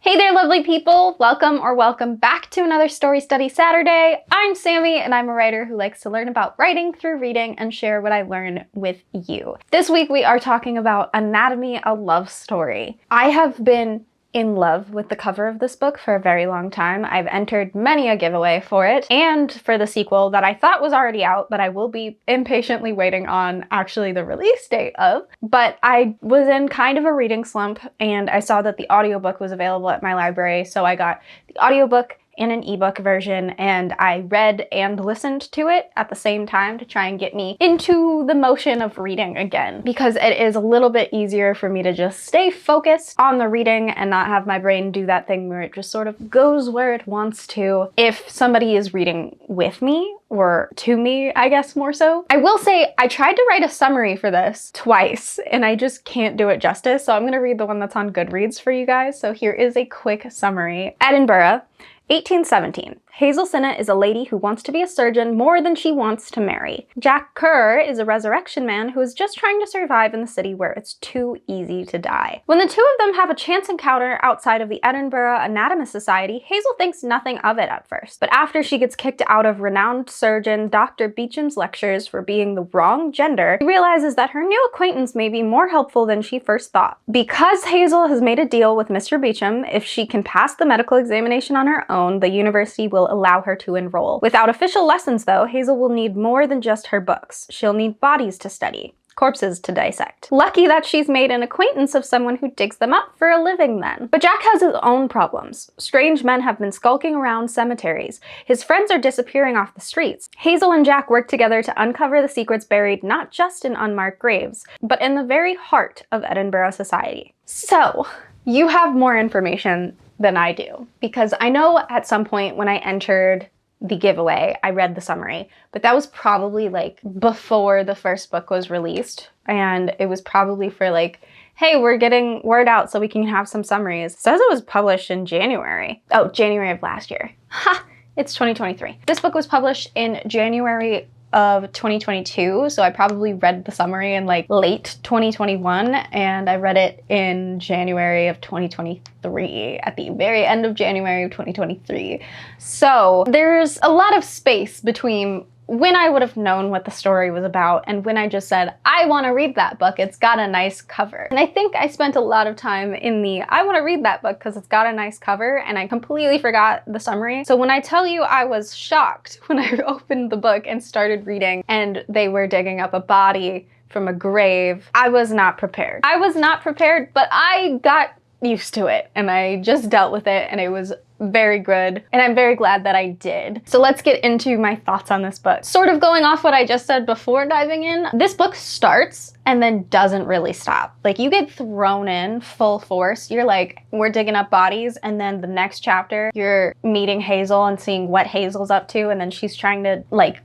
Hey there, lovely people! Welcome back to another Story Study Saturday. I'm Sammy, and I'm a writer who likes to learn about writing through reading and share what I learn with you. This week we are talking about Anatomy, a Love Story. I have been in love with the cover of this book for a very long time. I've entered many a giveaway for it and for the sequel that I thought was already out, but I will be impatiently waiting on actually the release date of. But I was in kind of a reading slump and I saw that the audiobook was available at my library, so I got the audiobook in an ebook version, and I read and listened to it at the same time to try and get me into the motion of reading again, because it is a little bit easier for me to just stay focused on the reading and not have my brain do that thing where it just sort of goes where it wants to if somebody is reading with me, or to me, I guess more so. I will say I tried to write a summary for this twice and I just can't do it justice, so I'm gonna read the one that's on Goodreads for you guys. So here is a quick summary. Edinburgh, 1817. Hazel Sinnott is a lady who wants to be a surgeon more than she wants to marry. Jack Kerr is a resurrection man who is just trying to survive in the city where it's too easy to die. When the two of them have a chance encounter outside of the Edinburgh Anatomist Society, Hazel thinks nothing of it at first. But after she gets kicked out of renowned surgeon Dr. Beecham's lectures for being the wrong gender, she realizes that her new acquaintance may be more helpful than she first thought. Because Hazel has made a deal with Mr. Beecham, if she can pass the medical examination on her own, the university will allow her to enroll. Without official lessons, though, Hazel will need more than just her books. She'll need bodies to study, corpses to dissect. Lucky that she's made an acquaintance of someone who digs them up for a living then. But Jack has his own problems. Strange men have been skulking around cemeteries. His friends are disappearing off the streets. Hazel and Jack work together to uncover the secrets buried not just in unmarked graves, but in the very heart of Edinburgh society. So, you have more information than I do, because I know at some point when I entered the giveaway, I read the summary, but that was probably like before the first book was released, and it was probably for like, hey, we're getting word out so we can have some summaries. It says it was published in January. Oh, January of last year. Ha! It's 2023. This book was published in January of 2022, so I probably read the summary in like late 2021, and I read it in January of 2023, at the very end of January of 2023. So there's a lot of space between when I would have known what the story was about and when I just said, I want to read that book, it's got a nice cover. And I think I spent a lot of time in the, I want to read that book because it's got a nice cover, and I completely forgot the summary. So when I tell you I was shocked when I opened the book and started reading and they were digging up a body from a grave, I was not prepared. I was not prepared, but I got used to it and I just dealt with it, and it was very good, and I'm very glad that I did. So let's get into my thoughts on this book. Sort of going off what I just said before diving in, this book starts and then doesn't really stop. Like, you get thrown in full force. You're like, we're digging up bodies, and then the next chapter, you're meeting Hazel and seeing what Hazel's up to, and then she's trying to like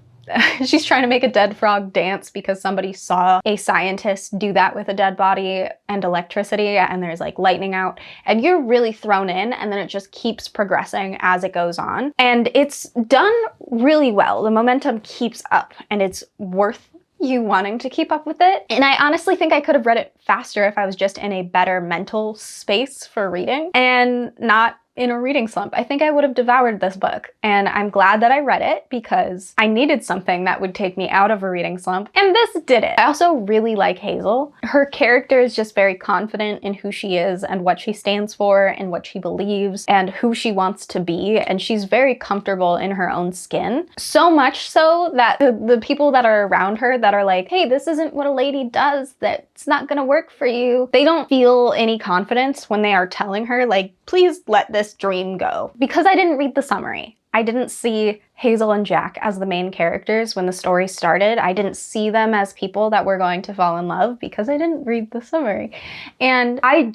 she's trying to make a dead frog dance because somebody saw a scientist do that with a dead body and electricity, and there's like lightning out, and you're really thrown in, and then it just keeps progressing as it goes on. And it's done really well. The momentum keeps up, and it's worth you wanting to keep up with it. And I honestly think I could have read it faster if I was just in a better mental space for reading and not in a reading slump. I think I would have devoured this book, and I'm glad that I read it because I needed something that would take me out of a reading slump, and this did it. I also really like Hazel. Her character is just very confident in who she is and what she stands for and what she believes and who she wants to be, and she's very comfortable in her own skin. So much so that the people that are around her that are like, hey, this isn't what a lady does, that's not gonna work for you, they don't feel any confidence when they are telling her, like, please let this dream go. Because I didn't read the summary, I didn't see Hazel and Jack as the main characters when the story started. I didn't see them as people that were going to fall in love because I didn't read the summary. And I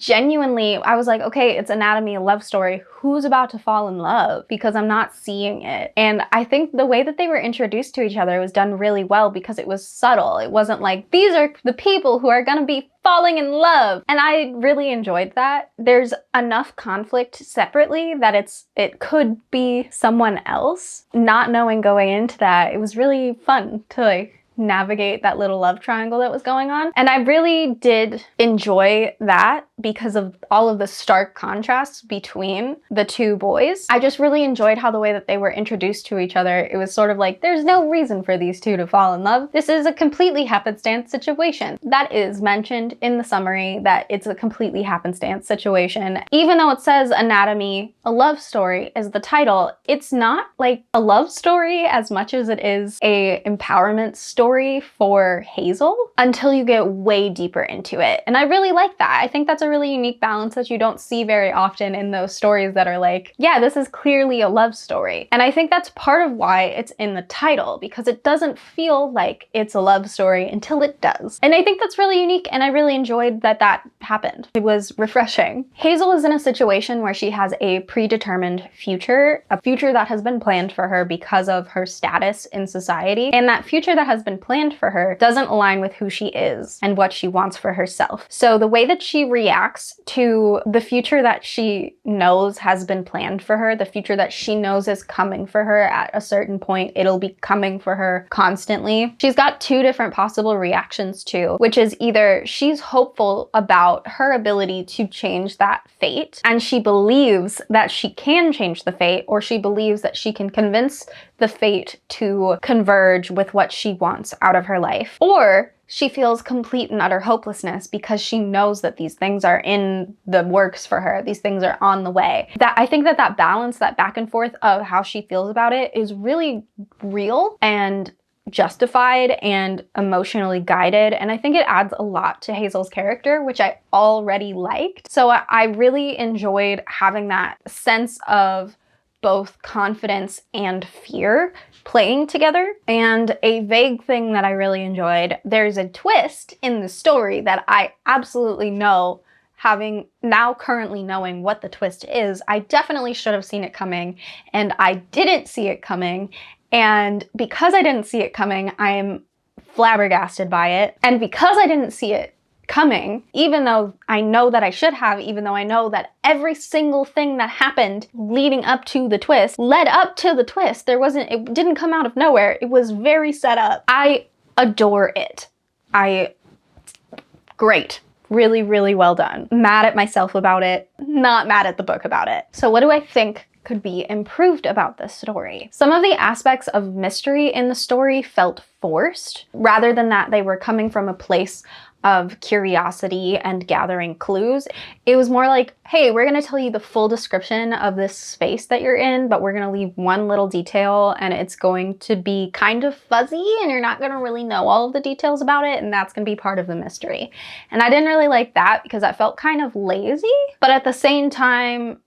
was like, okay, it's Anatomy, a love story. Who's about to fall in love? Because I'm not seeing it. And I think the way that they were introduced to each other was done really well because it was subtle. It wasn't like, these are the people who are gonna be falling in love. And I really enjoyed that. There's enough conflict separately that it could be someone else. Not knowing going into that, it was really fun to like navigate that little love triangle that was going on. And I really did enjoy that because of all of the stark contrasts between the two boys. I just really enjoyed how the way that they were introduced to each other. It was sort of like, there's no reason for these two to fall in love. This is a completely happenstance situation. That is mentioned in the summary, that it's a completely happenstance situation. Even though it says Anatomy, a Love Story is the title, it's not like a love story as much as it is a empowerment story for Hazel until you get way deeper into it. And I really like that. I think that's a really unique balance that you don't see very often in those stories that are like, yeah, this is clearly a love story. And I think that's part of why it's in the title, because it doesn't feel like it's a love story until it does. And I think that's really unique, and I really enjoyed that that happened. It was refreshing. Hazel is in a situation where she has a predetermined future, a future that has been planned for her because of her status in society. And that future that has been planned for her doesn't align with who she is and what she wants for herself. So the way that she reacts to the future that she knows has been planned for her, the future that she knows is coming for her at a certain point, it'll be coming for her constantly. She's got two different possible reactions to, which is either she's hopeful about her ability to change that fate, and she believes that she can change the fate, or she believes that she can convince the fate to converge with what she wants out of her life. Or she feels complete and utter hopelessness because she knows that these things are in the works for her. These things are on the way. I think that balance, that back and forth of how she feels about it is really real and justified and emotionally guided. And I think it adds a lot to Hazel's character, which I already liked. So I really enjoyed having that sense of both confidence and fear playing together. And a vague thing that I really enjoyed, there's a twist in the story that I absolutely know, having now currently knowing what the twist is, I definitely should have seen it coming, and I didn't see it coming. And because I didn't see it coming, I'm flabbergasted by it. And because I didn't see it coming, even though I know that I should have, even though I know that every single thing that happened leading up to the twist led up to the twist, it didn't come out of nowhere. It was very set up. I adore it. Great. Really, really well done. Mad at myself about it, not mad at the book about it. So what do I think could be improved about this story? Some of the aspects of mystery in the story felt forced, rather than that they were coming from a place of curiosity and gathering clues. It was more like, hey, we're gonna tell you the full description of this space that you're in, but we're gonna leave one little detail, and it's going to be kind of fuzzy, and you're not gonna really know all of the details about it, and that's gonna be part of the mystery. And I didn't really like that because that felt kind of lazy, but at the same time,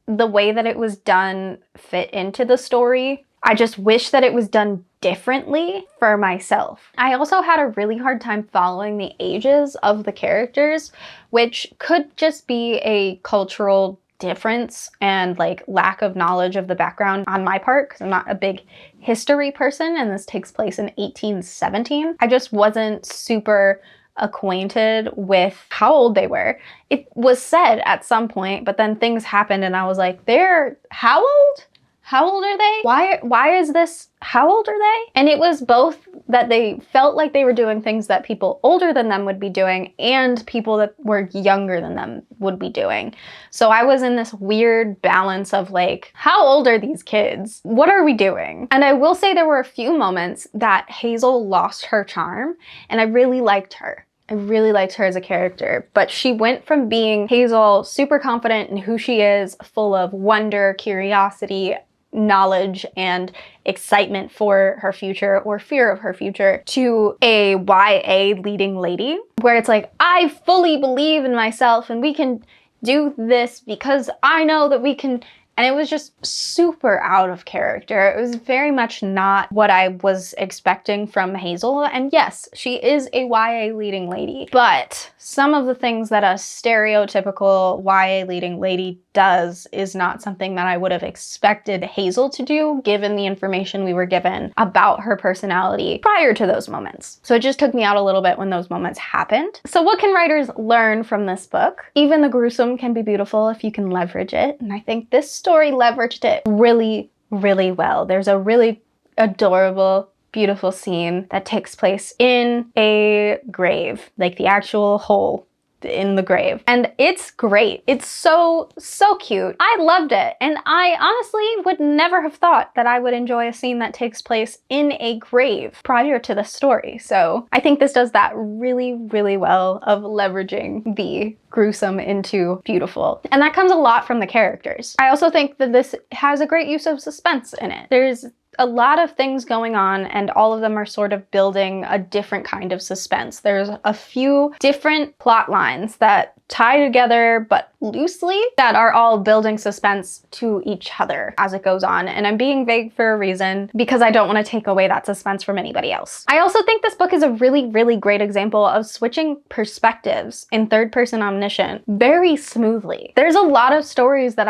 the way that it was done fit into the story. I just wish that it was done differently for myself. I also had a really hard time following the ages of the characters, which could just be a cultural difference and like lack of knowledge of the background on my part, because I'm not a big history person and this takes place in 1817. I just wasn't super acquainted with how old they were. It was said at some point, but then things happened and I was like, they're how old? How old are they? Why is this? How old are they? And it was both that they felt like they were doing things that people older than them would be doing and people that were younger than them would be doing. So I was in this weird balance of like, how old are these kids? What are we doing? And I will say there were a few moments that Hazel lost her charm, and I really liked her. I really liked her as a character, but she went from being Hazel, super confident in who she is, full of wonder, curiosity, knowledge, and excitement for her future or fear of her future, to a YA leading lady, where it's like, I fully believe in myself and we can do this because I know that we can. And it was just super out of character. It was very much not what I was expecting from Hazel. And yes, she is a YA leading lady, but some of the things that a stereotypical YA leading lady does is not something that I would have expected Hazel to do, given the information we were given about her personality prior to those moments. So it just took me out a little bit when those moments happened. So what can writers learn from this book? Even the gruesome can be beautiful if you can leverage it. And I think this story leveraged it really, really well. There's a really adorable, beautiful scene that takes place in a grave, like the actual hole in the grave. And it's great. It's so cute. I loved it. And I honestly would never have thought that I would enjoy a scene that takes place in a grave prior to the story. So I think this does that really, really well of leveraging the gruesome into beautiful. And that comes a lot from the characters. I also think that this has a great use of suspense in it. There's a lot of things going on, and all of them are sort of building a different kind of suspense. There's a few different plot lines that tie together, but loosely, that are all building suspense to each other as it goes on. And I'm being vague for a reason because I don't want to take away that suspense from anybody else. I also think this book is a really, really great example of switching perspectives in third-person omniscient very smoothly. There's a lot of stories that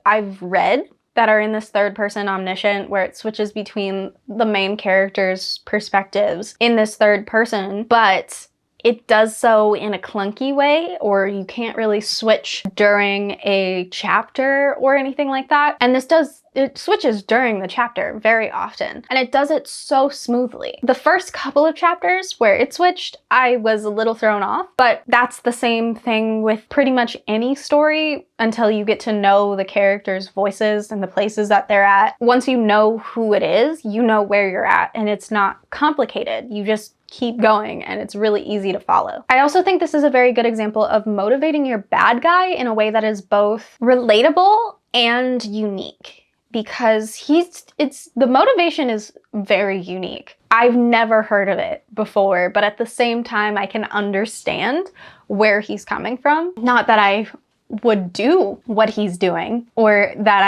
I've read that are in this third-person omniscient where it switches between the main character's perspectives in this third person, but it does so in a clunky way, or you can't really switch during a chapter or anything like that. And this it switches during the chapter very often, and it does it so smoothly. The first couple of chapters where it switched, I was a little thrown off, but that's the same thing with pretty much any story until you get to know the characters' voices and the places that they're at. Once you know who it is, you know where you're at, and it's not complicated. You just keep going, and it's really easy to follow. I also think this is a very good example of motivating your bad guy in a way that is both relatable and unique, because the motivation is very unique. I've never heard of it before, but at the same time, I can understand where he's coming from. Not that I would do what he's doing, or that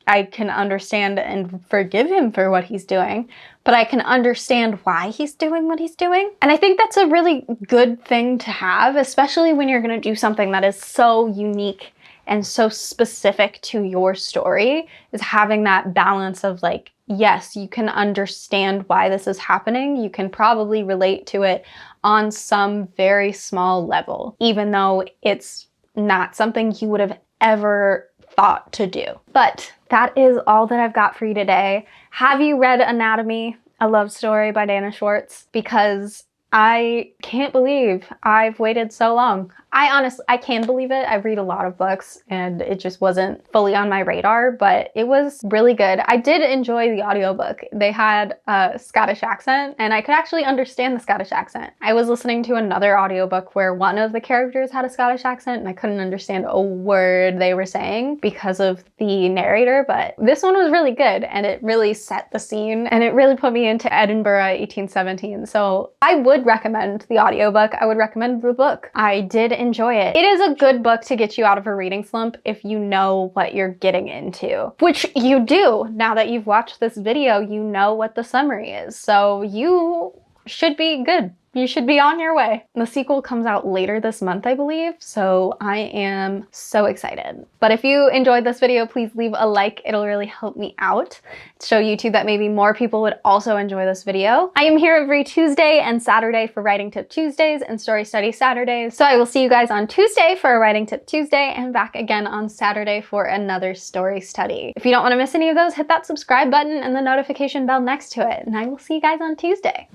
I can understand and forgive him for what he's doing, but I can understand why he's doing what he's doing. And I think that's a really good thing to have, especially when you're gonna do something that is so unique and so specific to your story, is having that balance of like, yes, you can understand why this is happening. You can probably relate to it on some very small level, even though it's not something you would have ever thought to do. But that is all that I've got for you today. Have you read Anatomy, A Love Story by Dana Schwarts? Because I can't believe I've waited so long. I can believe it. I read a lot of books and it just wasn't fully on my radar, but it was really good. I did enjoy the audiobook. They had a Scottish accent and I could actually understand the Scottish accent. I was listening to another audiobook where one of the characters had a Scottish accent and I couldn't understand a word they were saying because of the narrator, but this one was really good and it really set the scene and it really put me into Edinburgh 1817. So I would recommend the audiobook. I would recommend the book. I did enjoy it. It is a good book to get you out of a reading slump if you know what you're getting into, which you do. Now that you've watched this video, you know what the summary is, so you should be good. You should be on your way. The sequel comes out later this month, I believe, so I am so excited. But if you enjoyed this video, please leave a like. It'll really help me out to show YouTube that maybe more people would also enjoy this video. I am here every Tuesday and Saturday for Writing Tip Tuesdays and Story Study Saturdays, so I will see you guys on Tuesday for a Writing Tip Tuesday and back again on Saturday for another story study. If you don't want to miss any of those, hit that subscribe button and the notification bell next to it, and I will see you guys on Tuesday.